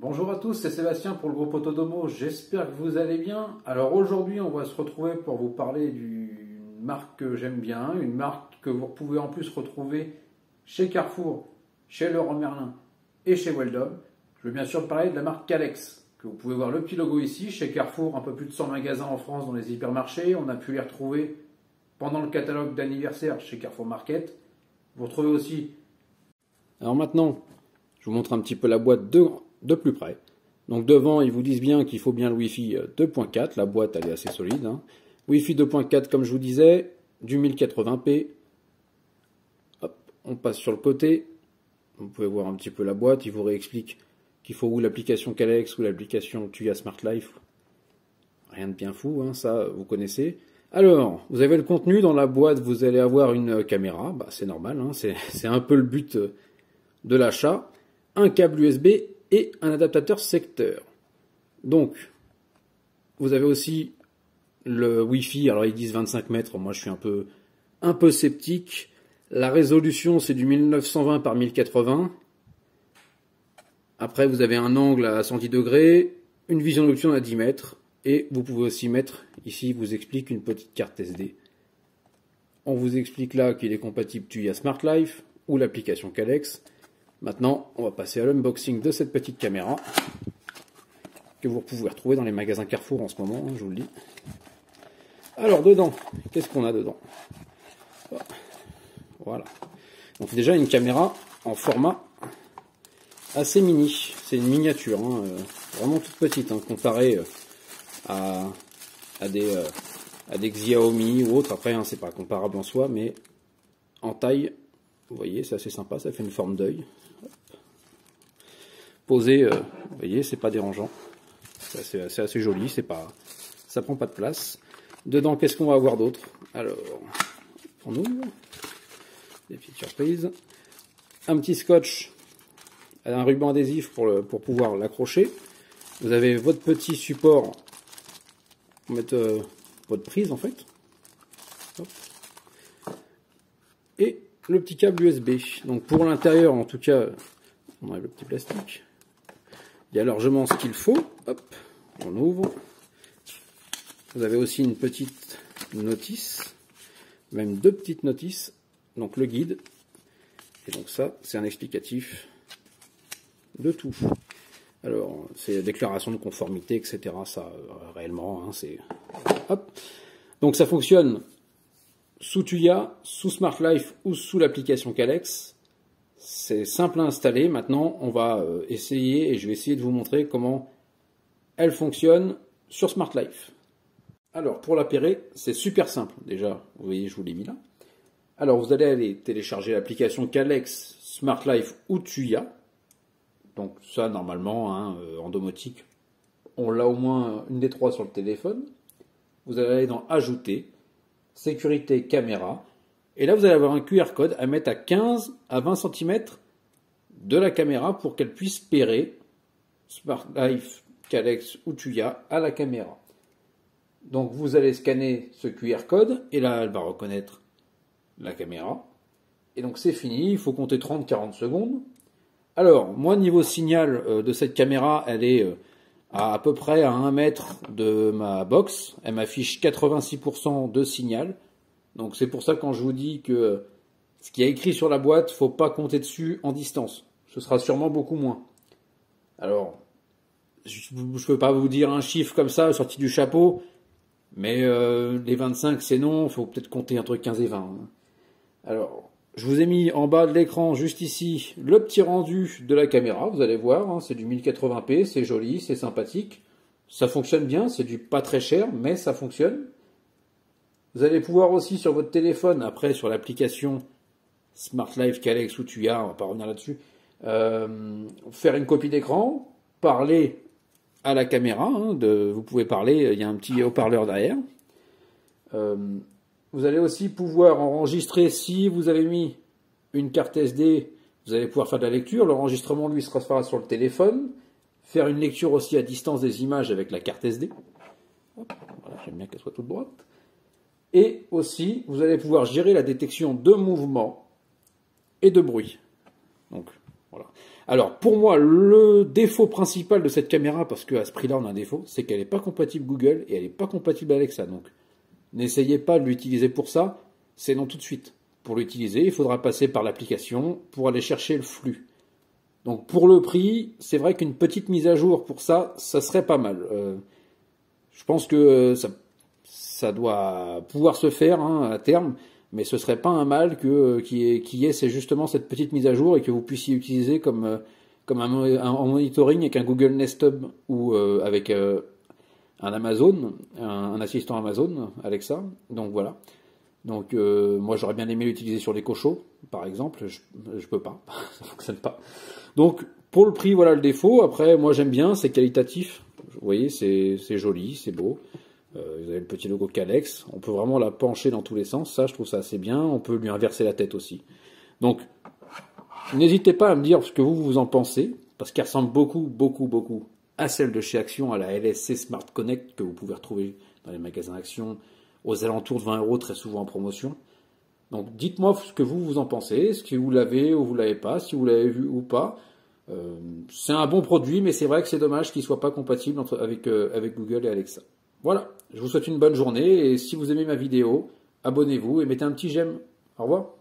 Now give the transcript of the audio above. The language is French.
Bonjour à tous, c'est Sébastien pour le groupe Autodomo, j'espère que vous allez bien. Alors aujourd'hui on va se retrouver pour vous parler d'une marque que j'aime bien, une marque que vous pouvez en plus retrouver chez Carrefour, chez Leroy Merlin et chez Weldom. Je veux bien sûr parler de la marque Calex, que vous pouvez voir le petit logo ici, chez Carrefour, un peu plus de 100 magasins en France dans les hypermarchés. On a pu les retrouver pendant le catalogue d'anniversaire chez Carrefour Market. Vous retrouvez aussi... Alors maintenant, je vous montre un petit peu la boîte de plus près. Donc devant, ils vous disent bien qu'il faut bien le Wi-Fi 2.4. La boîte, elle est assez solide. Wi-Fi 2.4, comme je vous disais, du 1080p. Hop, on passe sur le côté. Vous pouvez voir un petit peu la boîte. Il vous réexplique qu'il faut ou l'application Calex ou l'application Tuya Smart Life. Rien de bien fou, ça, vous connaissez. Alors, vous avez le contenu. Dans la boîte, vous allez avoir une caméra. Bah, c'est normal, c'est un peu le but de l'achat. Un câble USB et un adaptateur secteur. Donc, vous avez aussi le Wi-Fi. Alors, ils disent 25 mètres. Moi, je suis un peu sceptique. La résolution, c'est du 1920 par 1080. Après, vous avez un angle à 110 degrés, une vision nocturne à 10 mètres. Et vous pouvez aussi mettre, ici, il vous explique une petite carte SD. On vous explique là qu'il est compatible Tuya Smart Life ou l'application Calex. Maintenant, on va passer à l'unboxing de cette petite caméra que vous pouvez retrouver dans les magasins Carrefour en ce moment, je vous le dis. Alors, dedans, qu'est-ce qu'on a dedans? Voilà. Donc déjà, une caméra en format assez mini. C'est une miniature, vraiment toute petite, comparée à des Xiaomi ou autres. Après, c'est pas comparable en soi, mais en taille, vous voyez, c'est assez sympa, ça fait une forme d'œil. Posé, vous voyez, c'est pas dérangeant. C'est assez joli, ça prend pas de place. Dedans, qu'est-ce qu'on va avoir d'autre? Alors, on ouvre. Des petites surprises. Un petit scotch, un ruban adhésif pour pouvoir l'accrocher. Vous avez votre petit support pour mettre votre prise en fait. Hop. Et le petit câble USB. Donc pour l'intérieur, en tout cas, on a le petit plastique. Il y a largement ce qu'il faut. Hop, on ouvre. Vous avez aussi une petite notice, même deux petites notices. Donc le guide. Et donc ça, c'est un explicatif de tout. Alors, c'est déclaration de conformité, etc. Ça, réellement, c'est... Hop. Donc ça fonctionne sous Tuya, sous Smart Life ou sous l'application Calex. C'est simple à installer. Maintenant, on va essayer et je vais essayer de vous montrer comment elle fonctionne sur Smart Life. Alors, pour l'appairer, c'est super simple. Déjà, vous voyez, je vous l'ai mis là. Alors, vous allez aller télécharger l'application Calex, Smart Life ou Tuya. Donc ça, normalement, en domotique, on l'a au moins une des trois sur le téléphone. Vous allez aller dans Ajouter, Sécurité, Caméra. Et là, vous allez avoir un QR code à mettre à 15 à 20 cm de la caméra pour qu'elle puisse pairer Smart Life, Calex ou Tuya à la caméra. Donc vous allez scanner ce QR code et là, elle va reconnaître la caméra. Et donc c'est fini, il faut compter 30-40 secondes. Alors, moi, niveau signal de cette caméra, elle est à peu près à 1 mètre de ma box. Elle m'affiche 86% de signal. Donc c'est pour ça que quand je vous dis que ce qui est écrit sur la boîte, faut pas compter dessus en distance. Ce sera sûrement beaucoup moins. Alors, je ne peux pas vous dire un chiffre comme ça, sorti du chapeau, mais les 25 c'est non, il faut peut-être compter entre 15 et 20. Alors, je vous ai mis en bas de l'écran, juste ici, le petit rendu de la caméra. Vous allez voir, c'est du 1080p, c'est joli, c'est sympathique. Ça fonctionne bien, c'est du pas très cher, mais ça fonctionne. Vous allez pouvoir aussi sur votre téléphone, après sur l'application Smart Life, Calex ou Tuya, on va pas revenir là-dessus, faire une copie d'écran, parler à la caméra. Vous pouvez parler, il y a un petit haut-parleur derrière. Vous allez aussi pouvoir enregistrer, si vous avez mis une carte SD, vous allez pouvoir faire de la lecture. L'enregistrement, lui, se fera sur le téléphone. Faire une lecture aussi à distance des images avec la carte SD. Hop, voilà, j'aime bien qu'elle soit toute droite. Et aussi, vous allez pouvoir gérer la détection de mouvement et de bruit. Donc, voilà. Alors, pour moi, le défaut principal de cette caméra, parce qu'à ce prix-là, on a un défaut, c'est qu'elle n'est pas compatible Google et elle n'est pas compatible Alexa. Donc, n'essayez pas de l'utiliser pour ça, c'est non tout de suite. Pour l'utiliser, il faudra passer par l'application pour aller chercher le flux. Donc, pour le prix, c'est vrai qu'une petite mise à jour pour ça, ça serait pas mal. Je pense que ça doit pouvoir se faire hein, à terme. Mais ce serait pas un mal qu'il y ait c'est justement cette petite mise à jour et que vous puissiez utiliser comme un monitoring avec un Google Nest Hub ou avec un Amazon, un assistant Amazon, Alexa. Donc voilà. Donc moi j'aurais bien aimé l'utiliser sur les cochons, par exemple. Je peux pas, ça fonctionne pas. Donc pour le prix, voilà le défaut. Après, moi j'aime bien, c'est qualitatif. Vous voyez, c'est joli, c'est beau. Vous avez le petit logo Calex. On peut vraiment la pencher dans tous les sens. Ça, je trouve ça assez bien. On peut lui inverser la tête aussi. Donc, n'hésitez pas à me dire ce que vous en pensez, parce qu'elle ressemble beaucoup à celle de chez Action, à la LSC Smart Connect, que vous pouvez retrouver dans les magasins Action, aux alentours de 20 €, très souvent en promotion. Donc, dites-moi ce que vous en pensez, si vous l'avez ou vous l'avez pas, si vous l'avez vu ou pas. C'est un bon produit, mais c'est vrai que c'est dommage qu'il soit pas compatible avec Google et Alexa. Voilà, je vous souhaite une bonne journée et si vous aimez ma vidéo, abonnez-vous et mettez un petit j'aime. Au revoir.